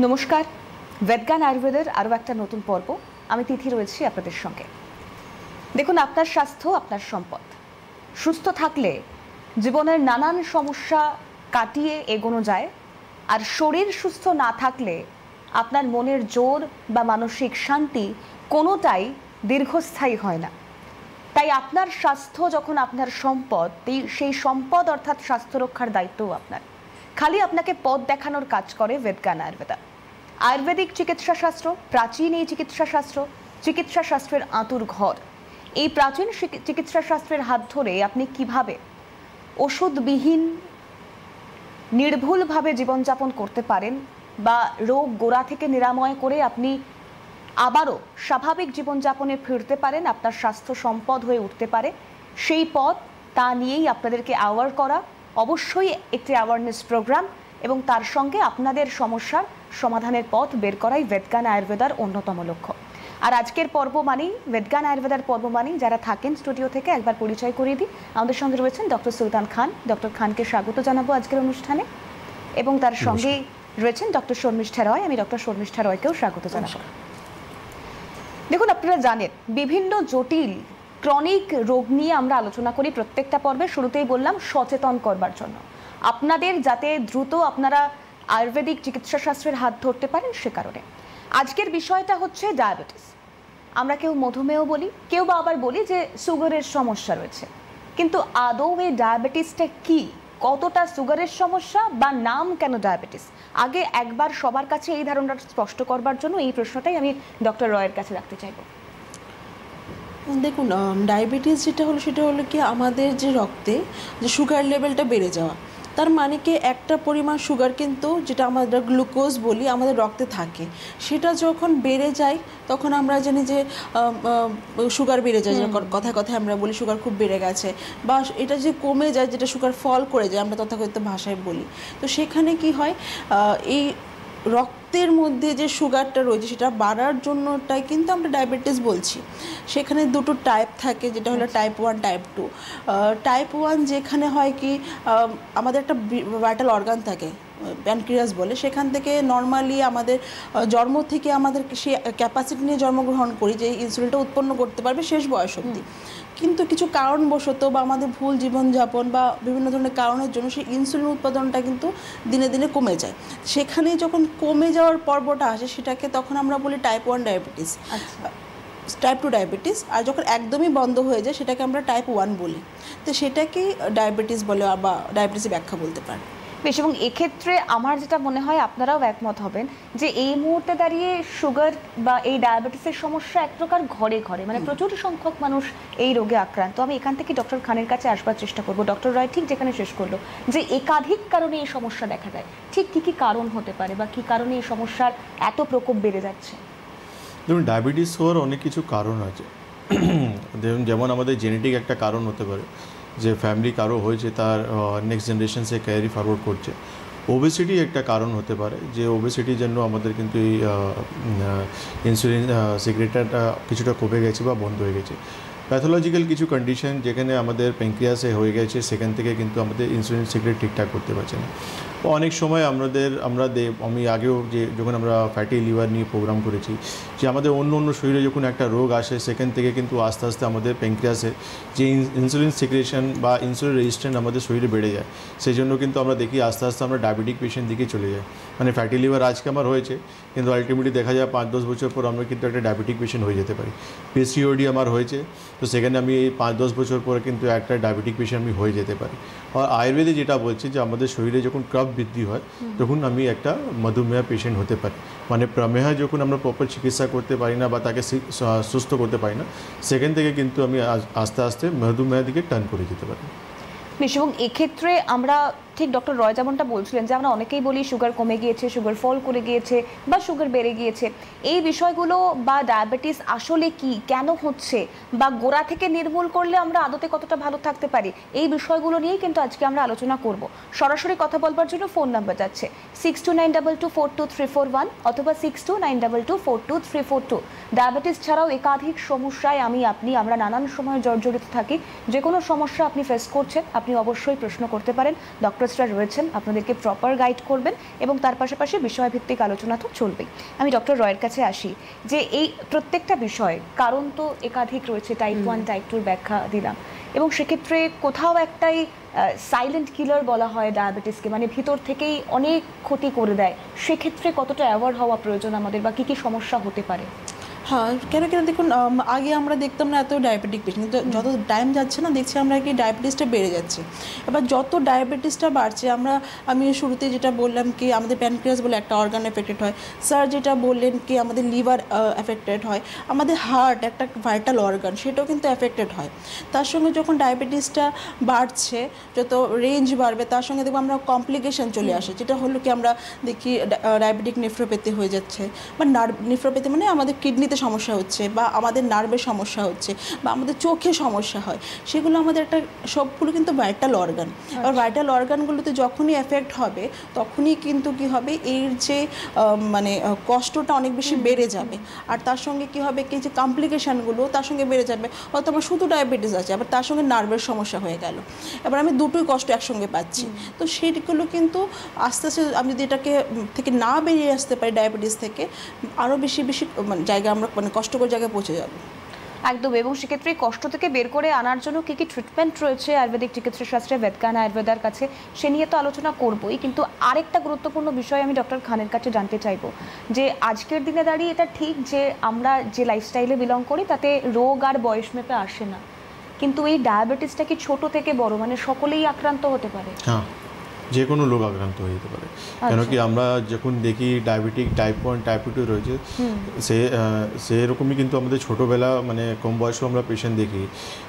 নমস্কার, বেদজ্ঞান আয়ুর্বেদের আরও একটা নতুন পর্ব। আমি তিথি রয়েছি আপনাদের সঙ্গে। দেখুন, আপনার স্বাস্থ্য আপনার সম্পদ। সুস্থ থাকলে জীবনের নানান সমস্যা কাটিয়ে এগোনো যায়, আর শরীর সুস্থ না থাকলে আপনার মনের জোর বা মানসিক শান্তি কোনোটাই দীর্ঘস্থায়ী হয় না। তাই আপনার স্বাস্থ্য যখন আপনার সম্পদ, সেই সম্পদ অর্থাৎ স্বাস্থ্য রক্ষার দায়িত্বও আপনার। খালি আপনাকে পথ দেখানোর কাজ করে বেদজ্ঞান আয়ুর্বেদা। আয়ুর্বেদিক চিকিৎসা শাস্ত্র, প্রাচীন এই চিকিৎসা শাস্ত্রের আঁতুর ঘর। এই প্রাচীন চিকিৎসা শাস্ত্রের হাত ধরে আপনি কিভাবে ওষুধবিহীন নির্ভুলভাবে জীবনযাপন করতে পারেন, বা রোগ গোড়া থেকে নিরাময় করে আপনি আবারও স্বাভাবিক জীবনযাপনে ফিরতে পারেন, আপনার স্বাস্থ্য সম্পদ হয়ে উঠতে পারে, সেই পথ তা নিয়েই আপনাদেরকে অ্যাওয়ার করা, অবশ্যই একটি অ্যাওয়ারনেস প্রোগ্রাম, এবং তার সঙ্গে আপনাদের সমস্যার সমাধানের পথ বের করাই বেদজ্ঞান আয়ুর্বেদার অন্যতম লক্ষ্য। আর আজকের পর্ব মানেই বেদজ্ঞান আয়ুর্বেদার পর্ব মানেই যারা থাকেন স্টুডিও থেকে একবার পরিচয় করিয়ে দিই। আমাদের সঙ্গে রয়েছেন ডক্টর সুলতান খান। ডক্টর খানকে স্বাগত জানাবো আজকের অনুষ্ঠানে, এবং তার সঙ্গেই রয়েছেন ডক্টর শর্মিষ্ঠা রয়। আমি ডক্টর শর্মিষ্ঠা রয়কেও স্বাগত জানাবো। দেখুন, আপনারা জানেন বিভিন্ন জটিল ক্রনিক রোগ নিয়ে আমরা আলোচনা করি প্রত্যেকটা পর্বে। শুরুতেই বললাম সচেতন করবার জন্য আপনাদের, যাতে দ্রুত আপনারা আয়ুর্বেদিক চিকিৎসা শাস্ত্রের হাত ধরতে পারেন, সে কারণে আজকের বিষয়টা হচ্ছে ডায়াবেটিস। আমরা কেউ মধুমেহ বলি, কেউ বা আবার বলি যে সুগারের সমস্যা রয়েছে, কিন্তু আদৌ এই ডায়াবেটিসটা কি, কতটা সুগারের সমস্যা, বা নাম কেন ডায়াবেটিস? আগে একবার সবার কাছে এই ধারণাটা স্পষ্ট করবার জন্য এই প্রশ্নটাই আমি ডক্টর রয়ের কাছে রাখতে চাইব। দেখুন, ডায়াবেটিস যেটা হলো সেটা হলো কি আমাদের যে রক্তে যে সুগার লেভেলটা বেড়ে যাওয়া। তার মানে কি একটা পরিমাণ সুগার কিন্তু, যেটা আমরা গ্লুকোজ বলি, আমাদের রক্তে থাকে। সেটা যখন বেড়ে যায় তখন আমরা জানি যে সুগার বেড়ে যায়, কথায় কথায় আমরা বলি সুগার খুব বেড়ে গেছে, বা এটা যে কমে যায়, যেটা সুগার ফল করে যায়, আমরা তথাকথিত ভাষায় বলি। তো সেখানে কি হয়, এই রক্তের মধ্যে যে সুগারটা রয়েছে সেটা বাড়ার জন্যটাই কিন্তু আমরা ডায়াবেটিস বলছি। সেখানে দুটো টাইপ থাকে, যেটা হলো টাইপ 1, টাইপ 2। টাইপ 1 যেখানে হয় কি, আমাদের একটা ভাইটাল অর্গান থাকে, প্যানক্রিয়াস বলে, সেখান থেকে নর্মালি আমাদের জন্ম থেকে আমাদের সে ক্যাপাসিটি নিয়ে জন্মগ্রহণ করি যে ইনসুলিনটা উৎপন্ন করতে পারবে শেষ বয়স অবধি। কিন্তু কিছু কারণবশত বা আমাদের ভুল জীবনযাপন বা বিভিন্ন ধরনের কারণের জন্য সেই ইনসুলিন উৎপাদনটা কিন্তু দিনে দিনে কমে যায়। সেখানে যখন কমে যাওয়ার পর্বটা আসে সেটাকে তখন আমরা বলি টাইপ 1 ডায়াবেটিস, টাইপ 2 ডায়াবেটিস। আর যখন একদমই বন্ধ হয়ে যায় সেটাকে আমরা টাইপ 1 বলি। তো সেটাকেই ডায়াবেটিস বলে বা ডায়াবেটিসের ব্যাখ্যা বলতে পারি। বেশ, এবং এক্ষেত্রে আমার যেটা মনে হয় আপনারাও একমত হবেন যে এই মুহূর্তে দাঁড়িয়ে সুগার বা এই ডায়াবেটিসের সমস্যা এক প্রকার ঘরে ঘরে, মানে প্রচুর সংখ্যক মানুষ এই রোগে আক্রান্ত। আমি এখান থেকে ডক্টর খানের কাছে আসবার চেষ্টা করব। ডক্টর রায় ঠিক যেখানে শেষ করলো যে একাধিক কারণে এই সমস্যা দেখা যায়, ঠিক কী কী কারণ হতে পারে বা কী কারণে এই সমস্যার এত প্রকোপ বেড়ে যাচ্ছে? দেখুন, ডায়াবেটিস হওয়ার অনেক কিছু কারণ আছে। যেমন আমাদের জেনেটিক একটা কারণ হতে পারে, যে ফ্যামিলি কারো হয়েছে, তার নেক্সট জেনারেশন সে ক্যারি ফরওয়ার্ড করছে। ওবেসিটি একটা কারণ হতে পারে, যে ওবেসিটির জন্য আমাদের কিন্তু এই ইনসুলিন সিক্রেটটা কিছুটা কমে গেছে বা বন্ধ হয়ে গেছে। প্যাথোলজিক্যাল কিছু কন্ডিশন যেখানে আমাদের প্যানক্রিয়াসে হয়ে গেছে, সেখান থেকে কিন্তু আমাদের ইনসুলিন সিক্রেট ঠিকঠাক করতে পারছে না। অনেক সময় আমি আগেও যখন আমরা ফ্যাটি লিভার নিয়ে প্রোগ্রাম করেছি, যে আমাদের অন্য শরীরে যখন একটা রোগ আসে, সেখান থেকে কিন্তু আস্তে আস্তে আমাদের প্যানক্রিয়াসে যে ইনসুলিন সিক্রেশন বা ইনসুলিন রেজিস্ট্যান্ট আমাদের শরীরে বেড়ে যায়। সেই জন্য কিন্তু আমরা দেখি আস্তে আস্তে আমরা ডায়াবেটিক পেশেন্ট দিকে চলে যাই। মানে ফ্যাটি লিভার আজকে আমার হয়েছে, কিন্তু আলটিমেটলি দেখা যায় 5-10 বছর পর আমরা কিন্তু একটা ডায়াবেটিক পেশেন্ট হয়ে যেতে পারি। পিসিওডি আমার হয়েছে, তো সেখানে আমি 5-10 বছর পরে কিন্তু একটা ডায়াবেটিক পেশেন্ট আমি হয়ে যেতে পারি। আর আয়ুর্বেদে যেটা বলছে যে আমাদের শরীরে যখন কফ বৃদ্ধি হয় তখন আমি একটা মধুমেহ পেশেন্ট হতে পারি। মানে প্রমেহ যখন আমরা প্রপার চিকিৎসা করতে পারি না বা তাকে সুস্থ করতে পারি না, সেখান থেকে কিন্তু আমি আস্তে আস্তে মধুমেহ দিকে টার্ন করে যেতে পারি। বেশ, এবং এক্ষেত্রে আমরা ঠিক ডক্টর রয় যেমনটা বলছিলেন যে আমরা অনেকেই বলি সুগার কমে গিয়েছে, সুগার ফল করে গিয়েছে, বা সুগার বেড়ে গিয়েছে। এই বিষয়গুলো বা ডায়াবেটিস আসলে কি, কেন হচ্ছে, বা গোড়া থেকে নির্মূল করলে আমরা আদতে কতটা ভালো থাকতে পারি, এই বিষয়গুলো নিয়েই কিন্তু আজকে আমরা আলোচনা করব। সরাসরি কথা বলবার জন্য ফোন নাম্বার যাচ্ছে 6292242341 অথবা 6292242342। ডায়াবেটিস ছাড়াও একাধিক সমস্যায় আমরা নানান সময় জর্জরিত থাকি। যে কোনো সমস্যা আপনি ফেস করছেন, আপনি অবশ্যই প্রশ্ন করতে পারেন। ডক্টরসরা রয়েছেন, আপনাদেরকে প্রপার গাইড করবেন এবং তার পাশাপাশি বিষয়ভিত্তিক আলোচনা তো চলবেই। আমি ডক্টর রয়ের কাছে আসি যে এই প্রত্যেকটা বিষয় কারণ তো একাধিক রয়েছে, টাইপ 1 টাইপ 2 ব্যাখ্যা দিলাম, এবং সেক্ষেত্রে কোথাও একটাই সাইলেন্ট কিলার বলা হয় ডায়াবেটিসকে, মানে ভিতর থেকেই অনেক ক্ষতি করে দেয়। সেক্ষেত্রে কতটা অ্যাওয়ার হওয়া প্রয়োজন আমাদের, বা কী কী সমস্যা হতে পারে? হ্যাঁ, কেন দেখুন, আগে আমরা দেখতাম না এত ডায়াবেটিক পেশেন্ট, কিন্তু যত টাইম যাচ্ছে না দেখছি আমরা কি ডায়াবেটিসটা বেড়ে যাচ্ছে। এবার যত ডায়াবেটিসটা বাড়ছে, আমি শুরুতে যেটা বললাম কি আমাদের প্যানক্রিয়াস বলে একটা অর্গান এফেক্টেড হয়, স্যার যেটা বললেন কি আমাদের লিভার এফেক্টেড হয়, আমাদের হার্ট একটা ভাইটাল অর্গান সেটাও কিন্তু এফেক্টেড হয়। তার সঙ্গে যখন ডায়াবেটিসটা বাড়ছে, যত রেঞ্জ বাড়বে তার সঙ্গে দেখবো আমরা কমপ্লিকেশন চলে আসে, যেটা হলো কি আমরা দেখি ডায়াবেটিক নেফ্রোপ্যাথি হয়ে যাচ্ছে, বা নেফ্রোপ্যাথি মানে আমাদের কিডনিতে সমস্যা হচ্ছে, বা আমাদের নার্ভের সমস্যা হচ্ছে, বা আমাদের চোখে সমস্যা হয়। সেগুলো আমাদের সবগুলো কিন্তু ভাইটাল অর্গান। আর ভাইটাল অর্গানগুলোতে যখনই এফেক্ট হবে তখনই কিন্তু কি হবে, এর যে কষ্টটা অনেক বেশি বেড়ে যাবে। আর তার সঙ্গে কি হবে কি যে কমপ্লিকেশানগুলো তার সঙ্গে বেড়ে যাবে। হয়তো আমার শুধু ডায়াবেটিস আছে, আবার তার সঙ্গে নার্ভের সমস্যা হয়ে গেল, এবার আমি দুটোই কষ্ট একসঙ্গে পাচ্ছি। তো সেইগুলো কিন্তু আস্তে আস্তে আমি যদি এটাকে থেকে না বেরিয়ে আসতে পারি ডায়াবেটিস থেকে, আরও বেশি জায়গা আমরা কষ্টকর জায়গায় পৌঁছে যাব। একদম। এবং সেক্ষেত্রে কষ্ট থেকে বের করে আনার জন্য কী কী ট্রিটমেন্ট রয়েছে আয়ুর্বেদিক চিকিৎসা শাস্ত্রে, বেদকান আয়ুর্বেদার কাছে, সে নিয়ে তো আলোচনা করবই। কিন্তু আরেকটা গুরুত্বপূর্ণ বিষয় আমি ডক্টর খানের কাছে জানতে চাইবো যে আজকের দিনে দাঁড়িয়ে এটা ঠিক যে আমরা যে লাইফস্টাইলে বিলং করি তাতে রোগ আর বয়স মেপে আসে না, কিন্তু এই ডায়াবেটিসটা কি ছোট থেকে বড় মানে সকলেই আক্রান্ত হতে পারে? হ্যাঁ, যে কোনো লোক আক্রান্ত হয়ে যেতে পারে। কেন কি আমরা যখন দেখি ডায়াবেটিক টাইপ 1 টাইপ 2 রয়েছে, সেরকমই কিন্তু আমাদের ছোটোবেলা কম বয়সেও আমরা পেশেন্ট দেখি,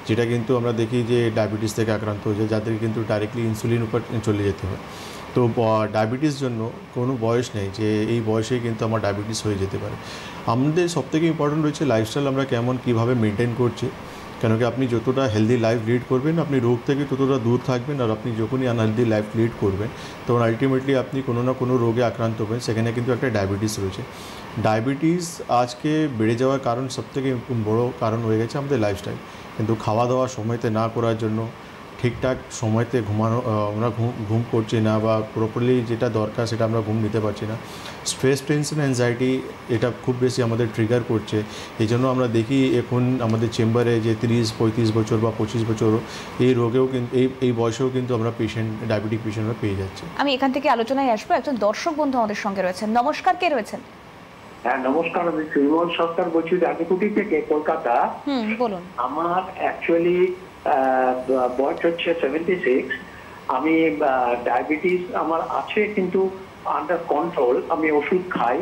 যেটা কিন্তু আমরা দেখি যে ডায়াবেটিস থেকে আক্রান্ত হয়েছে, যাদের কিন্তু ডাইরেক্টলি ইনসুলিন উপর চলে যেতে হয়। তো ডায়াবেটিস জন্য কোনো বয়স নেই যে এই বয়সেই কিন্তু আমার ডায়াবেটিস হয়ে যেতে পারে। আমাদের সবথেকে ইম্পর্টেন্ট রয়েছে লাইফস্টাইল আমরা কীভাবে মেনটেন করছি। কেন কি আপনি যতটা হেলদি লাইফ লিড করবেন আপনি রোগ থেকে ততটা দূর থাকবেন, আর আপনি যখনই আনহেলদি লাইফ লিড করবেন তখন আলটিমেটলি আপনি কোনো না কোনো রোগে আক্রান্ত হবেন। সেখানে কিন্তু একটা ডায়াবেটিস রয়েছে। ডায়াবেটিস আজকে বেড়ে যাওয়ার কারণ সবথেকে বড় কারণ হয়ে গেছে আমাদের লাইফস্টাইল। কিন্তু খাওয়া দাওয়া সময়তে না করার জন্য, ঠিকঠাক সময়তে আমরা ঘুম করছি না, বা প্রপারলি যেটা দরকার সেটা আমরা ঘুম নিতে পারছি না। স্ট্রেস, টেনশন, অ্যাংজাইটি এটা খুব বেশি আমাদের ট্রিগার করছে। এই জন্য আমরা দেখি এখন আমাদের চেম্বারে যে 30-35 বছর বা 25 বছর এই রোগেও কিন্তু এই বয়সেও কিন্তু আমরা ডায়াবেটিক পেশেন্টরা পেয়ে যাচ্ছি। আমি এখান থেকে আলোচনায় আসবো। একজন দর্শক বন্ধু আমাদের সঙ্গে রয়েছেন। নমস্কার, কে রয়েছেন? হ্যাঁ নমস্কার, আমি শ্রীমল সরকার বলছি রানীকুটি থেকে, কলকাতা। বলুন। আমার অ্যাকচুয়ালি বয়স হচ্ছে 76। আমি ডায়াবেটিস আমার আছে কিন্তু আন্ডার কন্ট্রোল, আমি ওষুধ খাই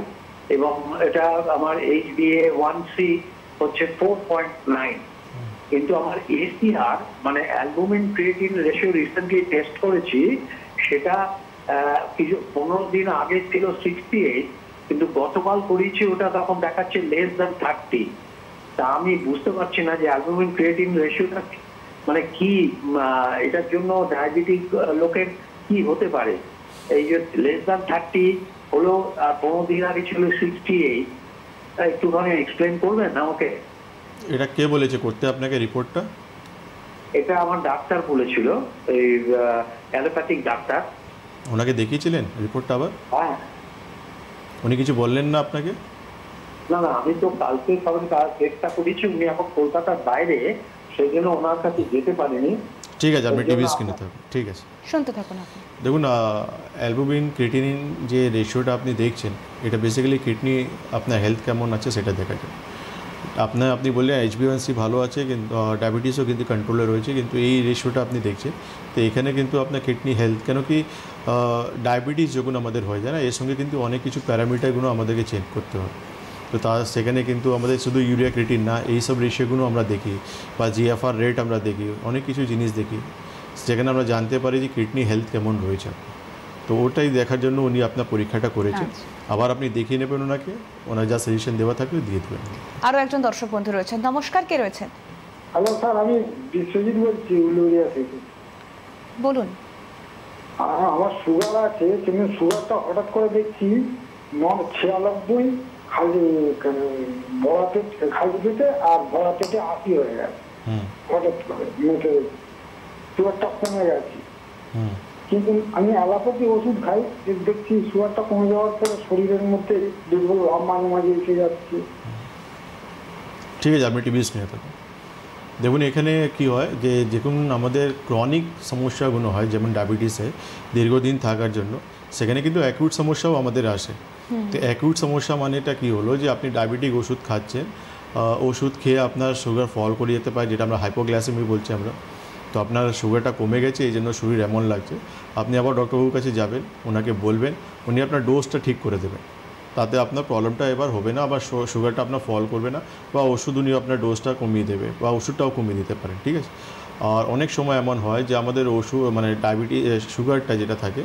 এবং এটা আমার HbA1c হচ্ছে 4.9, কিন্তু আমার ACR মানে albumin creatine ratio recently test করেছি, সেটা কিছু 15 দিন আগে ছিল 68, কিন্তু গতকাল করেছি ওটা তখন দেখাচ্ছে less than 30। তা আমি বুঝতে পারছি না যে অ্যালবুমিন ক্রিয়েটিন রেশিওটা মানে কি, এটার জন্য ডায়াবেটিক লোকের কি হতে পারে। এই যে less than 30 হলো, 15 দিন আগে ছিল 68, একটুখানি এক্সপ্লেন করবেন আমাকে? এটা কে বলেছে করতে আপনাকে রিপোর্টটা? এটা আমার ডাক্তার বলেছিল, এই অ্যালোপ্যাথিক ডাক্তার। ওনাকে দেখিয়েছিলেন রিপোর্টটা আবার? হ্যাঁ। উনি কিছু বললেন না আপনাকে? না, আমি তো কালকে সবাই চেষ্টা করেছি, উনি এখন কলকাতার বাইরে, সেই জন্য ওনার কাছে যেতে পারিনি। ঠিক আছে, আপনি টিভি স্ক্রিনে থাকুন। ঠিক আছে, শুনতে থাকুন আপনি। দেখুন, অ্যালবুমিন ক্রিয়েটিনিন যে রেশিওটা আপনি দেখছেন, এটা বেসিক্যালি কিডনি আপনার হেলথ কেমন আছে সেটা দেখা যায়। আপনি বললেন HbA1c ভালো আছে, কিন্তু ডায়াবেটিসও কিন্তু কন্ট্রোলে রয়েছে, কিন্তু এই রেশিওটা আপনি দেখছেন। তো এখানে কিন্তু আপনার কিডনি হেলথ, কেন কি ডায়াবেটিস যখন আমাদের হয়ে যায় না, এর সঙ্গে কিন্তু অনেক কিছু প্যারামিটারগুলো আমাদেরকে চেঞ্জ করতে হয়। তো সেখানে কিন্তু আমাদের শুধু ইউরিয়া ক্রিয়েটিন না, এইসব রেশিওগুলো আমরা দেখি, বা GFR রেট আমরা দেখি, অনেক কিছু জিনিস দেখি, যেখানে আমরা জানতে পারি যে কিডনি হেলথ কেমন রয়েছে। তো ওটাই দেখার জন্য উনি আপনার পরীক্ষাটা করেছেন। আবার আপনি দেখিয়ে নেবেন ওনাকে, ওনার যা সাজেশন দেওয়া থাকবে দিয়ে দেবেন। আরও একজন দর্শক বন্ধু রয়েছেন। নমস্কার, কে রয়েছেন? হ্যালো স্যার, আমি বিশ্বজিৎ বলছি উলুরিয়া থেকে। বলুন। আমার সুগার আছে, কিন্তু সুগারটা হঠাৎ করে দেখছি 96, খালি ভরা পেট খালি পেটে আর ভরা পেটে 80 হয়ে গেছে হঠাৎ করে মেটে সুগারটা কমে গেছে। কিন্তু আমি অ্যালোপ্যাথি ওষুধ খাই, দেখছি সুগারটা কমে যাওয়ার পরে শরীরের মধ্যে দুর্বল ভাব মাঝে মাঝে এসে যাচ্ছে। ঠিক আছে, আপনি টিবিএস নিয়ে থাকুন। দেখুন এখানে কি হয় যে যখন আমাদের ক্রনিক সমস্যাগুলো হয়, যেমন ডায়াবেটিসে দীর্ঘদিন থাকার জন্য, সেখানে কিন্তু অ্যাকিউট সমস্যাও আমাদের আসে। তো অ্যাকিউট সমস্যা মানেটা কি হলো যে আপনি ডায়াবেটিক ওষুধ খাচ্ছেন, ওষুধ খেয়ে আপনার সুগার ফল করে যেতে পারে, যেটা আমরা হাইপোগ্লাইসেমি বলছি আমরা। তো আপনার সুগারটা কমে গেছে, এই জন্য শরীর এমন লাগছে। আপনি আবার ডক্টরবাবুর কাছে যাবেন, ওনাকে বলবেন, উনি আপনার ডোজটা ঠিক করে দেবেন। তাতে আপনার প্রবলেমটা এবার হবে না, আবার সুগারটা আপনার ফল করবে না, বা ওষুধ উনি আপনার ডোজটা কমিয়ে দেবে, বা ওষুধটাও কমিয়ে দিতে পারেন। ঠিক আছে। আর অনেক সময় এমন হয় যে আমাদের ওষুধ মানে ডায়াবেটিস সুগারটা যেটা থাকে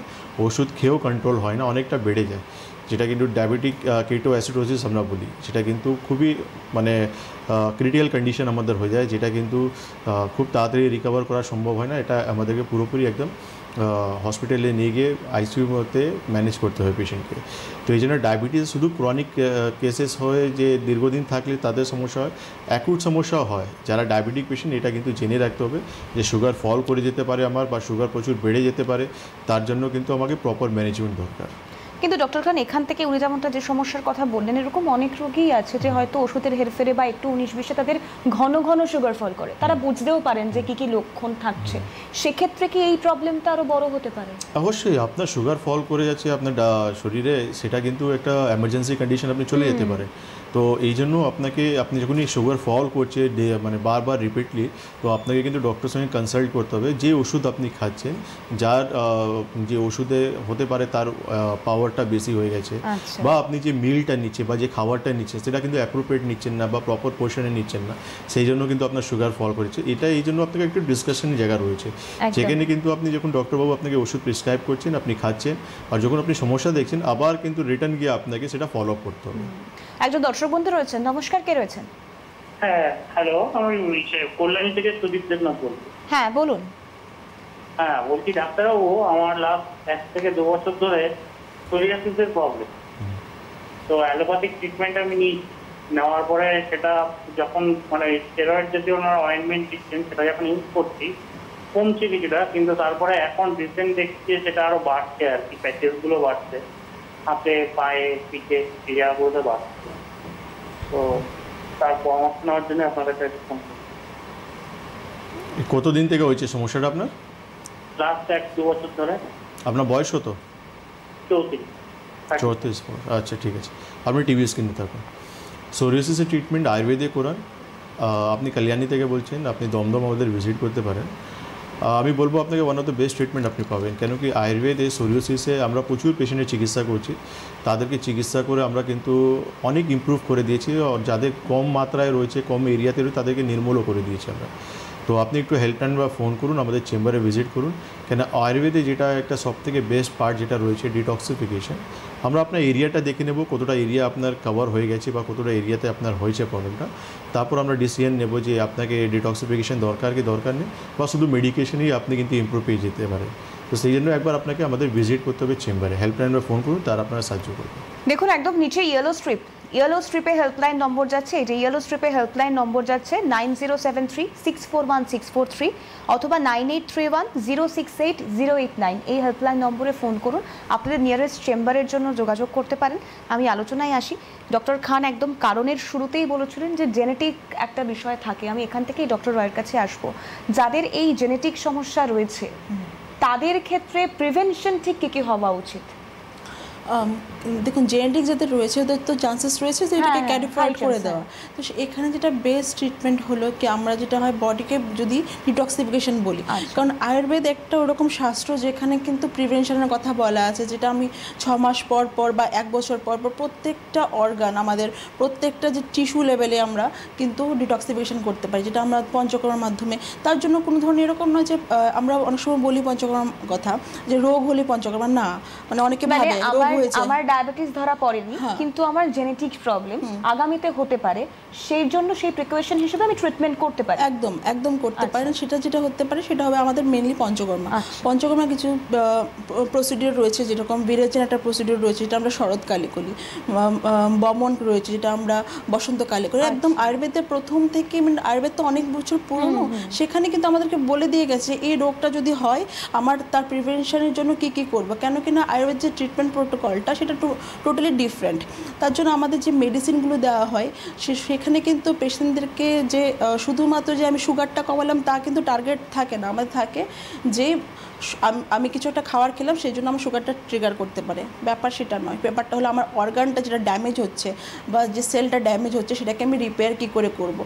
ওষুধ খেয়েও কন্ট্রোল হয় না, অনেকটা বেড়ে যায়, যেটা কিন্তু ডায়াবেটিক কেটোঅ্যাসিডোসিস আমরা বলি। সেটা কিন্তু খুবই মানে ক্রিটিক্যাল কন্ডিশন আমাদের হয়ে যায়, যেটা কিন্তু খুব তাড়াতাড়ি রিকভার করা সম্ভব হয় না। এটা আমাদেরকে পুরোপুরি একদম হসপিটালে নিয়ে গিয়ে আইসিইউর মধ্যে ম্যানেজ করতে হয় পেশেন্টকে। তো এই জন্য ডায়াবেটিস শুধু ক্রনিক কেসেস হয় যে দীর্ঘদিন থাকলে তাদের সমস্যা হয়, অ্যাকুট সমস্যাও হয়। যারা ডায়াবেটিক পেশেন্ট এটা কিন্তু জেনে রাখতে হবে যে সুগার ফল করে যেতে পারে আমার, বা সুগার প্রচুর বেড়ে যেতে পারে, তার জন্য কিন্তু আমাকে প্রপার ম্যানেজমেন্ট দরকার। কিন্তু ডক্টর খান, এখান থেকে উনি যেমনটা যে সমস্যার কথা বললেন, এরকম অনেক রোগী আছে যে হয়তো ওষুধের হেরফেরে বা একটু 19-20 তাদের ঘন ঘন সুগার ফল করে, তারা বুঝতেও পারেন যে কি কি লক্ষণ থাকছে, সেক্ষেত্রে কি এই প্রবলেমটা আরো বড় হতে পারে? অবশ্যই আপনার সুগার ফল করে যাচ্ছে আপনার শরীরে, সেটা কিন্তু একটা এমার্জেন্সি কন্ডিশন, আপনি চলে যেতে পারে। তো এই জন্য আপনি যখনই সুগার ফল করছে মানে বারবার রিপিটলি, তো আপনাকে কিন্তু ডক্টরের সঙ্গে কনসাল্ট করতে হবে। যে ওষুধ আপনি খাচ্ছেন, যার যে ওষুধে হতে পারে তার পাওয়ারটা বেশি হয়ে গেছে, বা আপনি যে মিলটা নিচ্ছে বা যে খাবারটা নিচ্ছেন সেটা কিন্তু অ্যাপ্রোপ্রিয়েট নিচ্ছেন না, বা প্রপার পোর্শনে নিচ্ছেন না, সেই জন্য কিন্তু আপনার সুগার ফল করেছে। এটা এই জন্য আপনাকে একটু ডিসকাশনের জায়গা রয়েছে, যেখানে কিন্তু আপনি যখন ডক্টরবাবু আপনাকে ওষুধ প্রেসক্রাইব করছেন, আপনি খাচ্ছেন, আর যখন আপনি সমস্যা দেখছেন আবার কিন্তু রিটার্ন গিয়ে আপনাকে সেটা ফলো আপ করতে হবে। একজন দর্শক বন্ধু রয়েছেন, নমস্কার, কে রয়েছেন? হ্যাঁ, হ্যালো, আমি কল্যাণী থেকে সুদীপ দেবনাথ বলছি। হ্যাঁ বলুন। হ্যাঁ, বলছি ডাক্তারবাবু, আমার লাস্ট 1 থেকে 2 বছর ধরে সোরিয়াসিসের প্রবলেম। তো অ্যালোপ্যাথিক ট্রিটমেন্ট আমি নেওয়ার পরে সেটা যখন মানে স্টেরয়েড জাতীয় ওনারা অয়েন্টমেন্ট দিচ্ছেন, সেটা যখন ইউজ করছি কমছে কিছুটা, কিন্তু তারপরে এখন রিসেন্ট দেখছি সেটা আরো বাড়ছে আর কি, প্যাচেসগুলো বাড়ছে হাতে, পায়ে, পিঠে, এই জায়গাগুলোতে বাড়ছে। তো তার পরামর্শ নেওয়ার জন্য আপনার কাছে ফোন করছি। কতদিন থেকে হয়েছে সমস্যাটা আপনার? লাস্ট 1-2 বছর ধরে। আপনার বয়স কত? 34। আচ্ছা, ঠিক আছে। আপনি টিবিএস কিনতে থাকুন। সোরিয়াসিসের ট্রিটমেন্ট আয়ুর্বেদে করান। আপনি কল্যাণী থেকে বলছেন, আপনি দমদম আমাদের ভিজিট করতে পারেন। আমি বলবো আপনাকে one of the best treatment আপনি পাবেন, কেন কি আয়ুর্বেদে সোরিয়াসিসে আমরা প্রচুর পেশেন্টের চিকিৎসা করছি। তাদেরকে চিকিৎসা করে আমরা কিন্তু অনেক ইমপ্রুভ করে দিয়েছি, আর যাদের কম মাত্রায় রয়েছে, কম এরিয়াতে রয়েছে, তাদেরকে নির্মূলও করে দিয়েছি আমরা। তো আপনি একটু হেল্পলাইন বা ফোন করুন, আমাদের চেম্বারে ভিজিট করুন, কেন আয়ুর্বেদে যেটা একটা সবথেকে বেস্ট পার্ট যেটা রয়েছে ডিটক্সিফিকেশন। আমরা আপনার এরিয়াটা দেখে নেব, কতটা এরিয়া আপনার কভার হয়ে গেছে বা কতটা এরিয়াতে আপনার হয়েছে প্রবলেমটা। তারপর আমরা ডিসিশন নেব যে আপনাকে ডিটক্সিফিকেশন দরকার কি দরকার নেই, বা শুধু মেডিকেশনই আপনি কিন্তু ইমপ্রুভ পেয়ে যেতে পারেন। তো সেই জন্য একবার আপনাকে আমাদের ভিজিট করতে হবে চেম্বারে। হেল্পলাইন বা ফোন করুন, তার আপনারা সাহায্য করবেন। দেখুন একদম নিচে ইয়েলো স্ট্রিপে হেল্পলাইন নম্বর যাচ্ছে, এই যে ইয়েলো স্ট্রিপে হেল্পলাইন নম্বর যাচ্ছে 9073641643 অথবা 9831068089, এই হেল্পলাইন নম্বরে ফোন করুন। আপনাদের নিয়ারেস্ট চেম্বারের জন্য যোগাযোগ করতে পারেন। আমি আলোচনায় আসি। ডক্টর খান একদম কারণের শুরুতেই বলেছিলেন যে জেনেটিক একটা বিষয় থাকে। আমি এখান থেকেই ডক্টর রয়ের কাছে আসবো। যাদের এই জেনেটিক সমস্যা রয়েছে তাদের ক্ষেত্রে প্রিভেনশন ঠিক কী কী হওয়া উচিত? দেখুন, জেনেটিক যাদের রয়েছে ওদের তো চান্সেস রয়েছে যে এটাকে ক্যারি ফরওয়ার্ড করে দেওয়া। তো এখানে যেটা বেস্ট ট্রিটমেন্ট হলো কি, আমরা যেটা হয় বডিকে যদি ডিটক্সিফিকেশন বলি, কারণ আয়ুর্বেদ একটা ওরকম শাস্ত্র যেখানে কিন্তু প্রিভেনশনের কথা বলা আছে, যেটা আমি 6 মাস পর পর বা 1 বছর পর পর প্রত্যেকটা অর্গান, আমাদের প্রত্যেকটা যে টিস্যু লেভেলে আমরা কিন্তু ডিটক্সিফিকেশন করতে পারি, যেটা আমরা পঞ্চকর্মের মাধ্যমে। তার জন্য কোনো ধরনের এরকম নয় যে আমরা অনেক সময় বলি পঞ্চকর্ম কথা, যে রোগ হলে পঞ্চকর্ম না, মানে অনেকে ভাবে রোগ হয়েছে। আমার ডায়াবেটিস ধরা পড়েনি, কিন্তু আমার জেনেটিক প্রবলেম আগামীতে হতে পারে, সেই জন্য সেই প্রিকশন হিসেবে আমি ট্রিটমেন্ট করতে পারি। একদম একদম করতে পারেন। সেটা যেটা হতে পারে সেটা হবে আমাদের মেনলি পঞ্চকর্মা। পঞ্চকর্মা কিছু প্রসিডিওর রয়েছে, যেরকম বিরেচন একটা প্রসিডিওর রয়েছে যেটা আমরা শরৎকালে করি, বমন রয়েছে যেটা আমরা বসন্তকালে করি। একদম আয়ুর্বেদের প্রথম থেকে, মানে আয়ুর্বেদ তো অনেক বছর পুরনো, সেখানে কিন্তু আমাদেরকে বলে দিয়ে গেছে এই রোগটা যদি হয় আমার তার প্রিভেনশনের জন্য কি কি করবো। কেন কি না আয়ুর্বেদ যে ট্রিটমেন্ট প্রোটোকলটা সেটা টোটালি ডিফারেন্ট। তার জন্য আমাদের যে মেডিসিনগুলো দেওয়া হয় সেখানে কিন্তু পেশেন্টদেরকে যে শুধুমাত্র যে আমি সুগারটা কমালাম তা কিন্তু টার্গেট থাকে না। আমাদের থাকে যে আমি কিছু একটা খাবার খেলাম সেই জন্য আমার সুগারটা ট্রিগার করতে পারে, ব্যাপার সেটা নয়। ব্যাপারটা হলো আমার অর্গানটা যেটা ড্যামেজ হচ্ছে বা যে সেলটা ড্যামেজ হচ্ছে সেটাকে আমি রিপেয়ার কী করে করবো।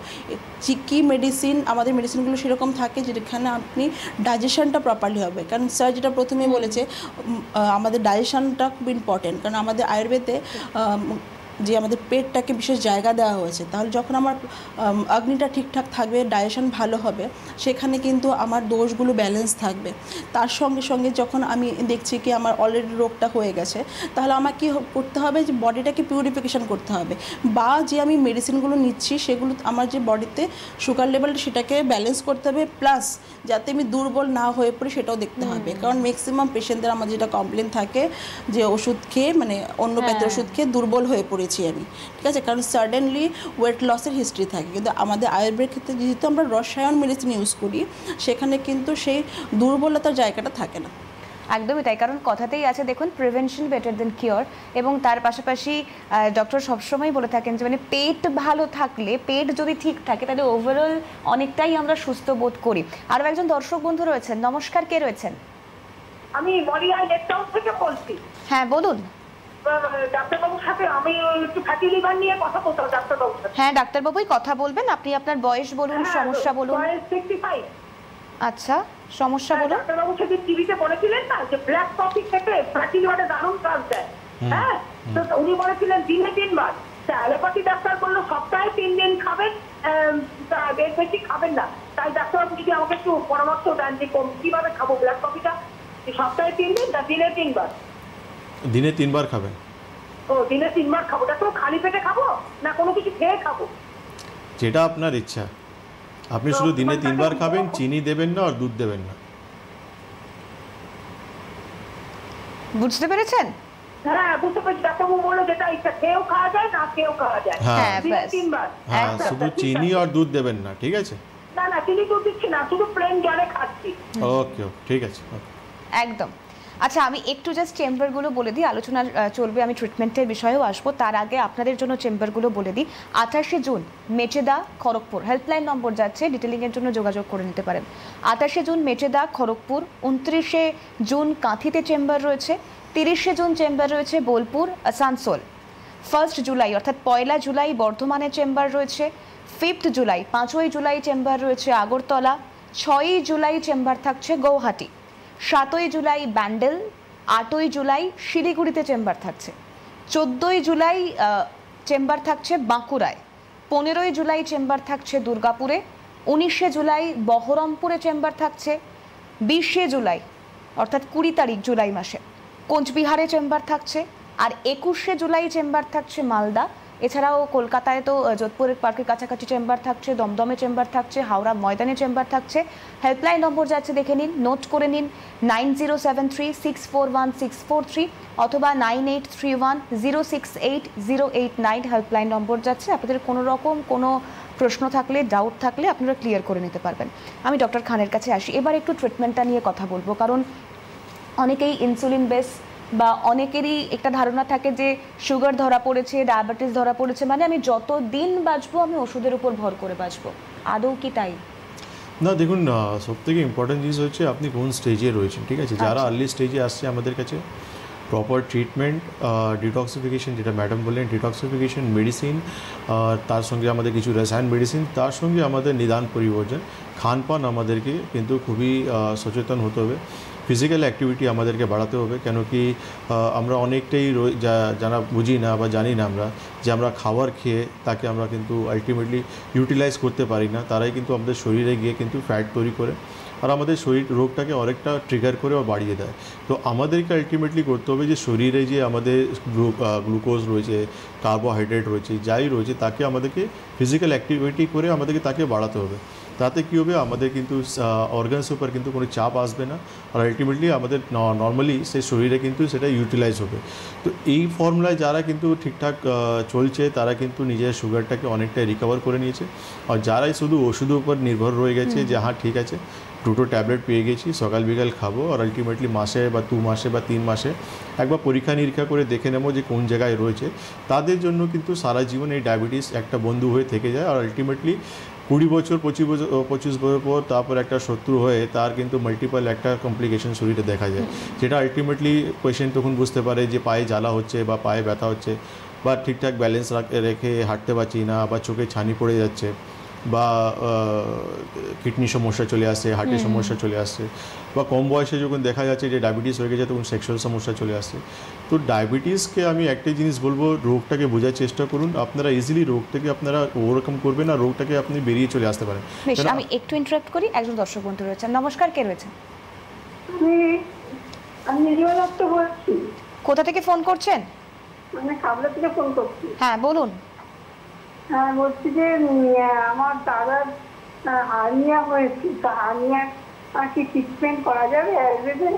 কী মেডিসিন, আমাদের মেডিসিনগুলো সেরকম থাকে যেখানে আপনি ডাইজেশনটা প্রপারলি হবে। কারণ স্যার যেটা প্রথমেই বলেছে আমাদের ডাইজেশনটা খুব ইম্পর্টেন্ট, কারণ আমাদের আয়ুর্বেদে যে আমাদের পেটটাকে বিশেষ জায়গা দেওয়া হয়েছে। তাহলে যখন আমার অগ্নিটা ঠিকঠাক থাকবে, ডাইজেশন ভালো হবে, সেখানে কিন্তু আমার দোষগুলো ব্যালেন্স থাকবে। তার সঙ্গে সঙ্গে যখন আমি দেখছি কি আমার অলরেডি রোগটা হয়ে গেছে, তাহলে আমাকে কী করতে হবে, যে বডিটাকে পিউরিফিকেশান করতে হবে, বা যে আমি মেডিসিনগুলো নিচ্ছি সেগুলো আমার যে বডিতে সুগার লেভেলটা সেটাকে ব্যালেন্স করতে হবে, প্লাস যাতে আমি দুর্বল না হয়ে পড়ি সেটাও দেখতে হবে। কারণ ম্যাক্সিমাম পেশেন্টদের আমার যেটা কমপ্লেন থাকে যে ওষুধ খেয়ে, মানে অন্য প্যাথের ওষুধ খেয়ে দুর্বল হয়ে পড়েছি আমি, ঠিক আছে, কারণ সাডেনলি ওয়েট লসের হিস্ট্রি থাকে। কিন্তু আমাদের আয়ুর্বেদের ক্ষেত্রে যেহেতু আমরা রসায়ন মেডিসিন ইউজ করি, সেখানে কিন্তু সেই দুর্বলতার জায়গাটা থাকে না। একদমই তাই, কারণ কথাতেই আছে দেখুন, প্রিভেনশন বেটার দেন কিওর। এবং তার পাশাপাশি ডক্টর সবসময় বলে থাকেন যে মানে পেট ভালো থাকলে, পেট যদি ঠিক থাকে তাহলে ওভারঅল অনেকটাই আমরা সুস্থ বোধ করি। আরও একজন দর্শক বন্ধু রয়েছেন, নমস্কার, কে রয়েছেন? আমি মরিয়া লেকটাউন থেকে বলছি। হ্যাঁ বলুন। ডাক্তারবাবুর সাথে আমি একটু ফ্যাটি লিভার নিয়ে কথা বলতাম ডাক্তারবাবুর সাথে। হ্যাঁ ডাক্তারবাবুই কথা বলবেন, আপনি আপনার বয়স বলুন, সমস্যা বলুন। বয়স 65। আচ্ছা, সমস্যা বলুন। ডাক্তারবাবু সেদিন টিভিতে বলেছিলেন না যে ব্ল্যাক কফি খেতে ফ্যাটি লিভারে দারুণ কাজ দেয়, হ্যাঁ, তো উনি বলেছিলেন দিনে 3 বার। অ্যালোপ্যাথি ডাক্তার বললো সপ্তাহে 3 দিন খাবেন, এর বেশি খাবেন না। তাই ডাক্তারবাবু যদি আমাকে একটু পরামর্শ দেন যে কিভাবে খাবো ব্ল্যাক কফিটা, সপ্তাহে 3 দিন না দিনে 3 বার? দিনে 3 বার খাবেন। ও দিনে 3 বার খাবো, ডাক্তার খালি পেটে খাবো না কোনো কিছু খেয়ে খাবো? যেটা আপনার ইচ্ছা, আপনি শুধু দিনে 3 বার খাবেন, চিনি দেবেন না আর দুধ দেবেন না। বুঝতে পেরেছেন? হ্যাঁ বুঝতে পেরেছি, ডাক্তারবাবু বললো যেটা ইচ্ছা খেয়েও খাওয়া যায় না খেয়েও খাওয়া যায়। হ্যাঁ দিনে 3 বার। হ্যাঁ, শুধু চিনি আর দুধ দেবেন না, ঠিক আছে? না না চিনি দুধ দিচ্ছি না, শুধু প্লেন জলে খাচ্ছি। ওকে ঠিক আছে। একদম। আচ্ছা, আমি একটু জাস্ট চেম্বারগুলো বলে দিই, আলোচনা চলবে, আমি ট্রিটমেন্টের বিষয়েও আসবো। তার আগে আপনাদের জন্য চেম্বারগুলো বলে দিই। 28শে জুন মেচেদা, খড়গপুর, হেল্পলাইন নম্বর যাচ্ছে, ডিটেলিংয়ের জন্য যোগাযোগ করে নিতে পারেন। 28শে জুন মেচেদা, খড়গপুর। 29শে জুন কাঁথিতে চেম্বার রয়েছে। 30শে জুন চেম্বার রয়েছে বোলপুর, আসানসোল। 1 জুলাই অর্থাৎ 1 জুলাই বর্ধমানে চেম্বার রয়েছে। 5 জুলাই 5ই জুলাই চেম্বার রয়েছে আগরতলা। 6ই জুলাই চেম্বার থাকছে গৌহাটি। 7ই জুলাই ব্যান্ডেল। 8ই জুলাই শিলিগুড়িতে চেম্বার থাকছে। 14ই জুলাই চেম্বার থাকছে বাঁকুড়ায়। 15ই জুলাই চেম্বার থাকছে দুর্গাপুরে। 19শে জুলাই বহরমপুরে চেম্বার থাকছে। 20শে জুলাই অর্থাৎ 20 তারিখ জুলাই মাসে কোচবিহারে চেম্বার থাকছে। আর 21শে জুলাই চেম্বার থাকছে মালদা। এছাড়াও কলকাতায় তো যোধপুরের পার্কের কাছাকাছি চেম্বার থাকছে, দমদমে চেম্বার থাকছে, হাওড়া ময়দানে চেম্বার থাকছে। হেল্পলাইন নম্বর যাচ্ছে, দেখে নিন, নোট করে নিন, 9073641643 অথবা 9831068089 হেল্পলাইন নম্বর যাচ্ছে। আপনাদের কোনো রকম কোনো প্রশ্ন থাকলে, ডাউট থাকলে আপনারা ক্লিয়ার করে নিতে পারবেন। আমি ডক্টর খানের কাছে আসি, এবার একটু ট্রিটমেন্টটা নিয়ে কথা বলবো, কারণ অনেকেই ইনসুলিন বেস বা অনেকেরই একটা ধারণা থাকে যে সুগার ধরা পড়েছে, ডায়াবেটিস ধরা পড়েছে মানে আমি যত দিন বাঁচবো আমি ওষুধের উপর ভর করে বাঁচবো। আদৌ কি তাই? না, দেখুন, সবথেকে ইম্পর্টেন্ট জিনিস হচ্ছে আপনি কোন স্টেজে রয়েছেন, ঠিক আছে? যারা আর্লি স্টেজে আসছে আমাদের কাছে, প্রপার ট্রিটমেন্ট, ডিটক্সিফিকেশন, যেটা ম্যাডাম বললেন, ডিটক্সিফিকেশন মেডিসিন, তার সঙ্গে আমাদের কিছু রসায়ন মেডিসিন, তার সঙ্গে আমাদের নিদান পরিবর্জন, খানপান আমাদেরকে কিন্তু খুবই সচেতন হতে হবে। ফিজিক্যাল অ্যাক্টিভিটি আমাদেরকে বাড়াতে হবে, কেন কি আমরা অনেকটাই যারা বুঝি না বা জানি না আমরা যে আমরা খাবার খেয়ে তাকে আমরা কিন্তু আলটিমেটলি ইউটিলাইজ করতে পারি না, তারাই কিন্তু আমাদের শরীরে গিয়ে কিন্তু ফ্যাট তৈরি করে আর আমাদের শরীর রোগটাকে অনেকটা ট্রিগার করে বা বাড়িয়ে দেয়। তো আমাদেরকে আলটিমেটলি করতে হবে যে শরীরে যে আমাদের গ্লুকোজ রয়েছে, কার্বোহাইড্রেট রয়েছে, যাই রয়েছে তাকে আমাদেরকে ফিজিক্যাল অ্যাক্টিভিটি করে আমাদেরকে তাকে বাড়াতে হবে। তাতে কী হবে, আমাদের কিন্তু অর্গানস উপর কিন্তু কোনো চাপ আসবে না, আর আলটিমেটলি আমাদের নর্মালি সেই শরীরে কিন্তু সেটা ইউটিলাইজ হবে। তো এই ফর্মুলায় যারা কিন্তু ঠিকঠাক চলছে তারা কিন্তু নিজের সুগারটাকে অনেকটাই রিকভার করে নিয়েছে। আর যারাই শুধু ওষুধের উপর নির্ভর রয়ে গেছে যে হ্যাঁ ঠিক আছে 2টো ট্যাবলেট পেয়ে গেছি, সকাল বিকাল খাবো, আর আলটিমেটলি মাসে বা 2 মাসে বা 3 মাসে একবার পরীক্ষা নিরীক্ষা করে দেখে নেবো যে কোন জায়গায় রয়েছে, তাদের জন্য কিন্তু সারা জীবন এই ডায়াবেটিস একটা বন্ধু হয়ে থেকে যায়। আর আলটিমেটলি 20 বছর 25 বছর পর তারপর একটা শত্রু হয়ে তার কিন্তু মাল্টিপল একটা কমপ্লিকেশন শরীরে দেখা যায়, যেটা আলটিমেটলি পেশেন্ট তখন বুঝতে পারে যে পায়ে জ্বালা হচ্ছে বা পায়ে ব্যথা হচ্ছে, বা ঠিকঠাক ব্যালেন্স রেখে হাঁটতে পারছি না, বা চোখে ছানি পড়ে যাচ্ছে, বা কিডনি সমস্যা চলে আসছে, হার্টের সমস্যা চলে আসছে, বা কম বয়সে যখন দেখা যাচ্ছে যে ডায়াবেটিস হয়ে গেছে তখন সেক্সুয়াল সমস্যা চলে আসছে। তো ডায়াবেটিসকে আমি একটাই জিনিস বলবো, রোগটাকে বোঝার চেষ্টা করুন। আপনারা ইজিলি রোগ থেকে আপনারা ওভারকাম করবেন, আর রোগটাকে আপনি বেরিয়ে চলে আসতে পারেন। আমি একটু ইন্টারাপ্ট করি, একজন দর্শক বন্ধু রয়েছেন। নমস্কার, কে রয়েছেন? আমি নির্মলা দত্ত বলছি। কোথা থেকে ফোন করছেন? মানে কাবলা থেকে ফোন করছি। হ্যাঁ বলুন। হ্যাঁ বলছি যে আমার দাদার হার্নিয়া হয়েছে, তা হার্নিয়া কি ট্রিটমেন্ট করা যাবে আয়ুর্বেদে?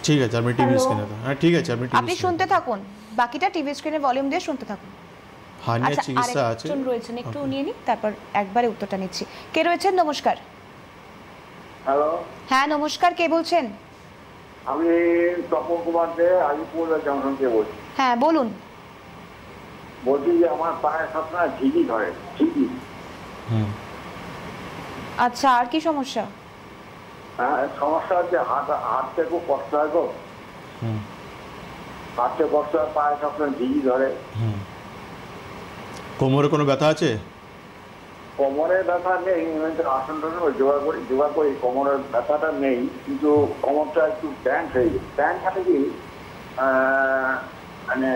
ঠিক আছে, আমি টিভি স্ক্রিনে, হ্যাঁ ঠিক আছে আপনি শুনতে থাকুন, বাকিটা টিভি স্ক্রিনে ভলিউম দিয়ে শুনতে থাকুন। হার্নিয়া চিকিৎসা আছে, আরেকজন রয়েছেন, একটু নিয়ে নিই, তারপর একবারে উত্তরটা নিচ্ছি। কে রয়েছেন? নমস্কার। হ্যালো, হ্যাঁ নমস্কার, কে বলছেন? আমি তপন কুমার দে, আলিপুর জংশন থেকে বলছি। হ্যাঁ বলুন। বলছি যে আমার পায়ে সবসময় ঝিঝি ধরে, ঝিঝি। আচ্ছা, আর কি সমস্যা? সমস্যা হচ্ছে হাঁটতে খুব কষ্ট হয় গো, হাঁটতে কষ্ট হয়, পায়ে সবসময় ঝিঝি ধরে। কোমরে কোনো ব্যথা আছে? কোমরের ব্যথা নেই, আসন টাসন যোগা করি, কোমরের ব্যথাটা নেই, কিন্তু কোমরটা একটু ব্যান্ড হয়ে গেছে। ব্যান্ড মানে কি, মানে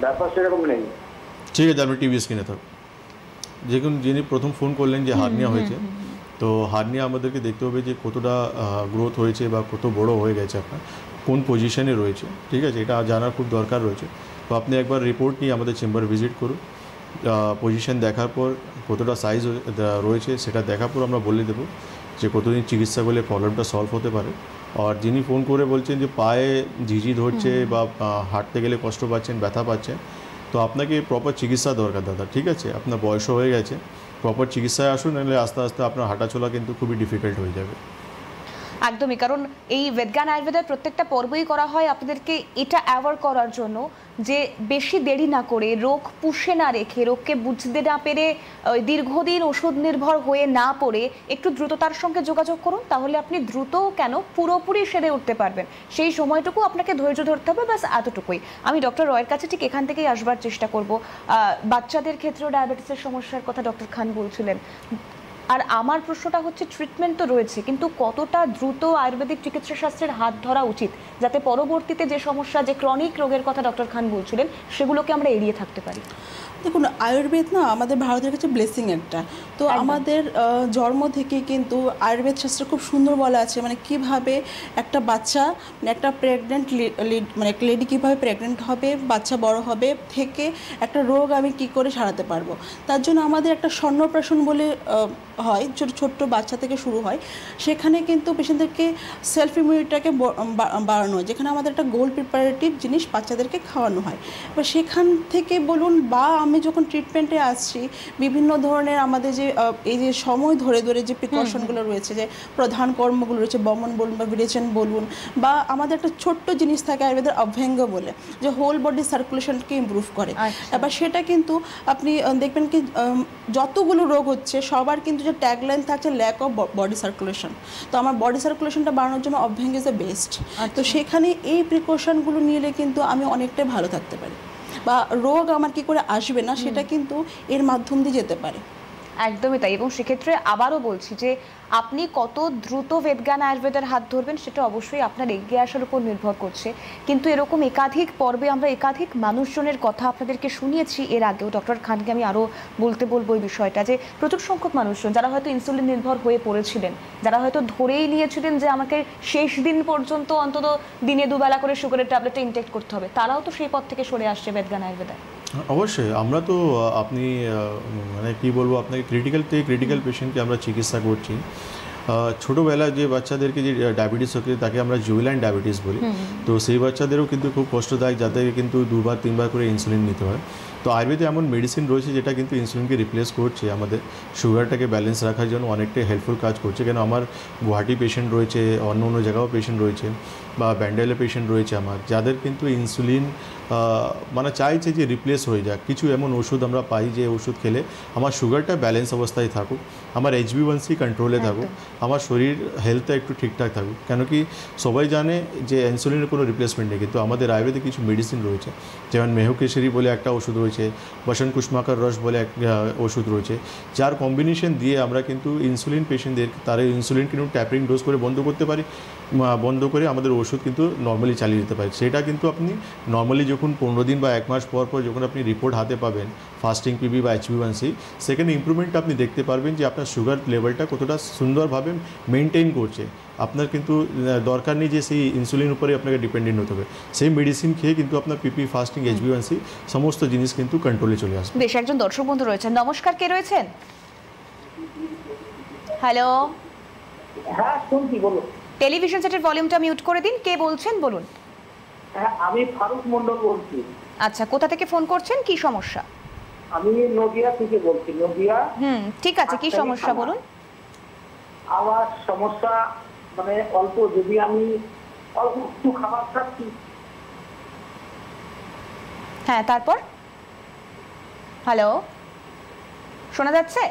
ব্যথা সেরকম নেই। ঠিক আছে, আমি টিভি স্ক্রিনে থাকবো। যেমন যিনি প্রথম ফোন করলেন যে হার্নিয়া হয়েছে, তো হার্নিয়া আমাদেরকে দেখতে হবে যে কতটা গ্রোথ হয়েছে বা কত বড় হয়ে গেছে, আপনার কোন পজিশনে রয়েছে, ঠিক আছে, এটা জানার খুব দরকার রয়েছে। তো আপনি একবার রিপোর্ট নিয়ে আমাদের চেম্বার ভিজিট করুন, পজিশন দেখার পর কতটা সাইজ রয়েছে সেটা দেখার পর আমরা বলে দেবো যে কতদিন চিকিৎসা করলে প্রবলেমটা সলভ হতে পারে। আর যিনি ফোন করে বলছেন যে পায়ে ঝিঝি ধরছে বা হাঁটতে গেলে কষ্ট পাচ্ছেন, ব্যথা পাচ্ছেন, তো আপনাকে প্রপার চিকিৎসা দরকার দাদা, ঠিক আছে, আপনার বয়সও হয়ে গেছে, প্রপার চিকিৎসায় আসুন, নাহলে আস্তে আস্তে আপনার হাঁটাচলা কিন্তু খুবই ডিফিকাল্ট হয়ে যাবে। একদমই, কারণ এই বেদজ্ঞান আয়ুর্বেদের প্রত্যেকটা পর্বই করা হয় আপনাদেরকে এটা অ্যাওয়ার করার জন্য যে বেশি দেরি না করে, রোগ পুষে না রেখে, রোগকে বুঝতে না পেরে দীর্ঘদিন ওষুধ নির্ভর হয়ে না পড়ে একটু দ্রুততার সঙ্গে যোগাযোগ করুন, তাহলে আপনি দ্রুত কেন পুরোপুরি সেরে উঠতে পারবেন। সেই সময়টুকু আপনাকে ধৈর্য ধরতে হবে, ব্যাস এতটুকুই। আমি ডক্টর রয়ের কাছে ঠিক এখান থেকেই আসবার চেষ্টা করব। বাচ্চাদের ক্ষেত্রেও ডায়াবেটিসের সমস্যার কথা ডক্টর খান বলছিলেন, আর আমার প্রশ্নটা হচ্ছে ট্রিটমেন্ট তো রয়েছে, কিন্তু কতটা দ্রুত আয়ুর্বেদিক চিকিৎসা শাস্ত্রের হাত ধরা উচিত যাতে পরবর্তীতে যে সমস্যা, যে ক্রনিক রোগের কথা ডক্টর খান বলছিলেন, সেগুলোকে আমরা এড়িয়ে থাকতে পারি। দেখুন, আয়ুর্বেদ না আমাদের ভারতের কাছে ব্লেসিং একটা। তো আমাদের জন্ম থেকে কিন্তু আয়ুর্বেদ শাস্ত্রে খুব সুন্দর বলা আছে, মানে কিভাবে একটা বাচ্চা, একটা প্রেগনেন্ট মানে একটা লেডি কীভাবে প্রেগনেন্ট হবে, বাচ্চা বড় হবে থেকে একটা রোগ আমি কি করে সারাতে পারবো। তার জন্য আমাদের একটা স্বর্ণপ্রাশন বলে হয়, ছোট্ট বাচ্চা থেকে শুরু হয়, সেখানে কিন্তু পেশেন্টদেরকে সেলফ ইমিউনিটিটাকে বাড়ানো হয়, যেখানে আমাদের একটা গোল্ড প্রিপারেটিভ জিনিস বাচ্চাদেরকে খাওয়ানো হয়। এবার সেখান থেকে বলুন, বা আমি যখন ট্রিটমেন্টে আসছি, বিভিন্ন ধরনের আমাদের যে এই যে সময় ধরে ধরে যে প্রিকশনগুলো রয়েছে, যে প্রধান কর্মগুলো রয়েছে, বমন বলুন বা বিরেচন বলুন, বা আমাদের একটা ছোট্ট জিনিস থাকে আয়ুর্বেদের অভ্যঙ্গ বলে, যে হোল বডি সার্কুলেশনকে ইমপ্রুভ করে। এবার সেটা কিন্তু আপনি দেখবেন কি যতগুলো রোগ হচ্ছে সবার কিন্তু যে ট্যাগলাইন থাকছে ল্যাক অফ বডি সার্কুলেশন। তো আমার বডি সার্কুলেশনটা বাড়ানোর জন্য অভ্যঙ্গ ইজ দ্য বেস্ট। তো সেখানে এই প্রিকশনগুলো নিলে কিন্তু আমি অনেকটাই ভালো থাকতে পারি, বা রোগ আমার কি করে আসবে না সেটা কিন্তু এর মাধ্যম দিয়ে যেতে পারে। একদমই তাই। এবং সেক্ষেত্রে আবারও বলছি যে আপনি কত দ্রুত বেদজ্ঞান আয়ুর্বেদের হাত ধরবেন সেটা অবশ্যই আপনার এগিয়ে আসার উপর নির্ভর করছে। কিন্তু এরকম একাধিক পর্বে আমরা একাধিক মানুষজনের কথা আপনাদেরকে শুনিয়েছি এর আগেও। ডক্টর খানকে আমি আরও বলবো এই বিষয়টা যে প্রচুর সংখ্যক মানুষজন যারা হয়তো ইনসুলিন নির্ভর হয়ে পড়েছিলেন, যারা হয়তো ধরেই নিয়েছিলেন যে আমাকে শেষ দিন পর্যন্ত অন্তত দিনে দুবেলা করে সুগারের ট্যাবলেটটা ইনটেক করতে হবে, তারাও তো সেই পথ থেকে সরে আসছে বেদজ্ঞান আয়ুর্বেদে। অবশ্যই আমরা তো আপনি মানে কি বলবো, আপনাকে ক্রিটিক্যাল পেশেন্টকে আমরা চিকিৎসা করছি। ছোটোবেলায় যে বাচ্চাদেরকে যে ডায়াবেটিস হচ্ছে তাকে আমরা জুবিলাইন ডায়াবেটিস বলি। তো সেই বাচ্চাদেরও কিন্তু খুব কষ্টদায়ক, যাদের কিন্তু 2-3 বার করে ইনসুলিন নিতে হয়। তো আয়ুর্বেদে এমন মেডিসিন রয়েছে যেটা কিন্তু ইনসুলিনকে রিপ্লেস করছে, আমাদের সুগারটাকে ব্যালেন্স রাখার জন্য অনেকটাই হেল্পফুল কাজ করছে। কেন আমার গুয়াহাটি পেশেন্ট রয়েছে, অন্য জায়গাও পেশেন্ট রয়েছে, বা ব্যান্ডেলে পেশেন্ট রয়েছে আমার, যাদের কিন্তু ইনসুলিন মানে চাইছে যে রিপ্লেস হয়ে যাক। কিছু এমন ওষুধ আমরা পাই যে ওষুধ খেলে আমার সুগারটা ব্যালেন্স অবস্থায় থাকুক, আমার HbA1c কন্ট্রোলে থাকুক, আমার শরীর হেলথটা একটু ঠিকঠাক থাকুক। কেন কি সবাই জানে যে ইনসুলিনের কোনো রিপ্লেসমেন্ট নেই, কিন্তু আমাদের আয়ুর্বেদে কিছু মেডিসিন রয়েছে, যেমন মেহকেশরী বলে একটা ওষুধ রয়েছে, বসন্ত কুসুমাকর রস বলে এক ওষুধ রয়েছে, যার কম্বিনেশন দিয়ে আমরা কিন্তু ইনসুলিন পেশেন্টদের তার ইনসুলিন কিন্তু ট্যাপারিং ডোজ করে বন্ধ করতে পারি, বন্ধ করে আমাদের ওষুধ কিন্তু নর্মালি চালিয়ে দিতে পারি। সেটা কিন্তু আপনি নর্মালি যখন 15 দিন বা 1 মাস পর যখন আপনি রিপোর্ট হাতে পাবেন ফাস্টিং পিবি বা HbA1c, সেখানে ইম্প্রুভমেন্ট আপনি দেখতে পারবেন যে আপনার সুগার লেভেলটা কতটা সুন্দরভাবে মেনটেন করছে। আপনার কিন্তু দরকার নেই যে সেই ইনসুলিন উপরে আপনাকে ডিপেন্ডেন্ট হতে হবে, সেই মেডিসিন খেয়ে কিন্তু আপনার পিপি, ফাস্টিং, HbA1c সমস্ত জিনিস কিন্তু কন্ট্রোলে চলে আসবে। বেশ, একজন দর্শক বন্ধু রয়েছেন। নমস্কার, কে রয়েছেন? হ্যালো। হ্যাঁ শুনছি, বলুন। টেলিভিশন সেটের ভলিউমটা মিউট করে দিন। কে বলছেন বলুন? হ্যাঁ আমি ফারুক মন্ডল বলছি। আচ্ছা, কোথা থেকে ফোন করছেন, কি সমস্যা? আমি নদিয়া থেকে বলছি। নদিয়া। ঠিক আছে, কি সমস্যা বলুন? আমার সমস্যা মানে অল্প, যদি আমি অল্প একটু খাবার খাচ্ছি। হ্যাঁ, তারপর? হ্যালো, শোনা যাচ্ছে?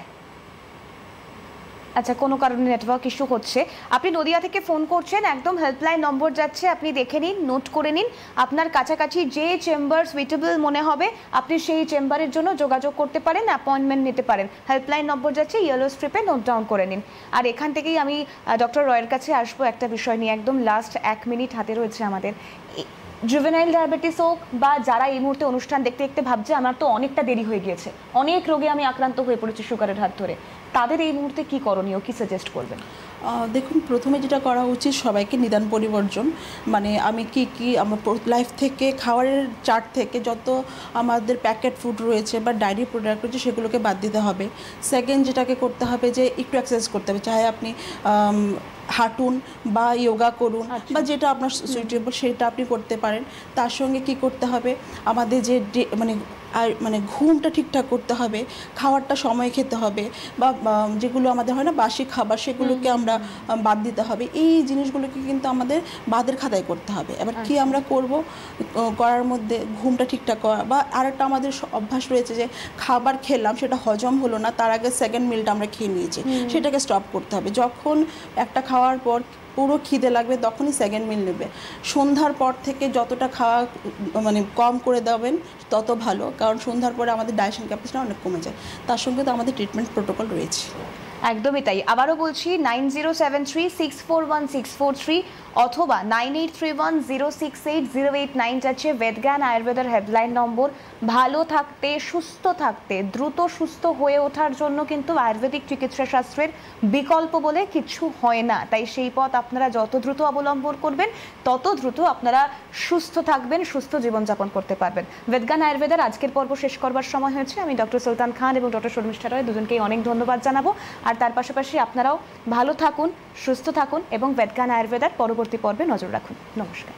আচ্ছা, কোনো কারণে নেটওয়ার্ক ইস্যু হচ্ছে। আপনি নদিয়া থেকে ফোন করছেন, একদম হেল্পলাইন নম্বর যাচ্ছে, আপনি দেখে নিন, নোট করে নিন। আপনার কাছাকাছি যে চেম্বার সুইটেবল মনে হবে আপনি সেই চেম্বারের জন্য যোগাযোগ করতে পারেন, অ্যাপয়েন্টমেন্ট নিতে পারেন। হেল্পলাইন নম্বর যাচ্ছে, ইয়েলো স্ট্রিপে নোট ডাউন করে নিন। আর এখান থেকেই আমি ডক্টর রয়ের কাছে আসবো একটা বিষয় নিয়ে। একদম লাস্ট 1 মিনিট হাতে রয়েছে আমাদের। জুভেনাইল ডায়াবেটিস হোক বা যারা এই মুহূর্তে অনুষ্ঠান দেখতে দেখতে ভাবছে আমার তো অনেকটা দেরি হয়ে গিয়েছে, অনেক রোগে আমি আক্রান্ত হয়ে পড়েছি সুগারের হাত ধরে, তাদের এই মুহূর্তে কি করণীয়, কি সাজেস্ট করবেন? দেখুন, প্রথমে যেটা করা উচিত সবাইকে নিদান পরিবর্জন, মানে আমি কি আমার লাইফ থেকে খাবারের চার্ট থেকে যত আমাদের প্যাকেট ফুড রয়েছে বা ডায়েরি প্রোডাক্ট রয়েছে সেগুলোকে বাদ দিতে হবে। সেকেন্ড যেটাকে করতে হবে যে একটু এক্সারসাইজ করতে হবে, চাহে আপনি হাঁটুন বা যোগা করুন বা যেটা আপনার সুইটেবল সেটা আপনি করতে পারেন। তার সঙ্গে কি করতে হবে, আমাদের যে মানে ঘুমটা ঠিকঠাক করতে হবে, খাবারটা সময় খেতে হবে, বা যেগুলো আমাদের হয় না বাসি খাবার সেগুলোকে আমরা বাদ দিতে হবে। এই জিনিসগুলোকে কিন্তু আমাদের বাদের খাতায় করতে হবে। এবার কি আমরা করব, করার মধ্যে ঘুমটা ঠিকঠাক করা, বা আরেকটা আমাদের অভ্যাস রয়েছে যে খাবার খেলাম সেটা হজম হলো না, তার আগে সেকেন্ড মিলটা আমরা খেয়ে নিয়েছি, সেটাকে স্টপ করতে হবে। যখন একটা খাওয়ার পর পুরো খিদে লাগবে তখনই সেকেন্ড মিল নেবে। সন্ধ্যার পর থেকে যতটা খাওয়া মানে কম করে দেবেন তত ভালো, কারণ সন্ধ্যার পরে আমাদের ডাইজেশন ক্যাপাসিটি অনেক কমে যায়। তার সঙ্গে তো আমাদের ট্রিটমেন্ট প্রোটোকল রয়েছে। একদমই তাই। আবারও বলছি, 9073641643 অথবা 9831068089 যাচ্ছে বেদজ্ঞান আয়ুর্বেদের হেল্পলাইন নম্বর। ভালো থাকতে, সুস্থ থাকতে, দ্রুত সুস্থ হয়ে ওঠার জন্য কিন্তু আয়ুর্বেদিক চিকিৎসা শাস্ত্রের বিকল্প বলে কিছু হয় না। তাই সেই পথ আপনারা যত দ্রুত অবলম্বন করবেন তত দ্রুত আপনারা সুস্থ থাকবেন, সুস্থ জীবনযাপন করতে পারবেন। বেদজ্ঞান আয়ুর্বেদের আজকের পর্ব শেষ করবার সময় হয়েছে। আমি ডক্টর সুলতান খান এবং ডক্টর শর্মিষ্ঠা রয় দুজনকেই অনেক ধন্যবাদ জানাবো। আর তার পাশাপাশি আপনারাও ভালো থাকুন, সুস্থ থাকুন এবং বেদজ্ঞান আয়ুর্বেদের পরবর্তী পর্বে নজর রাখুন। নমস্কার।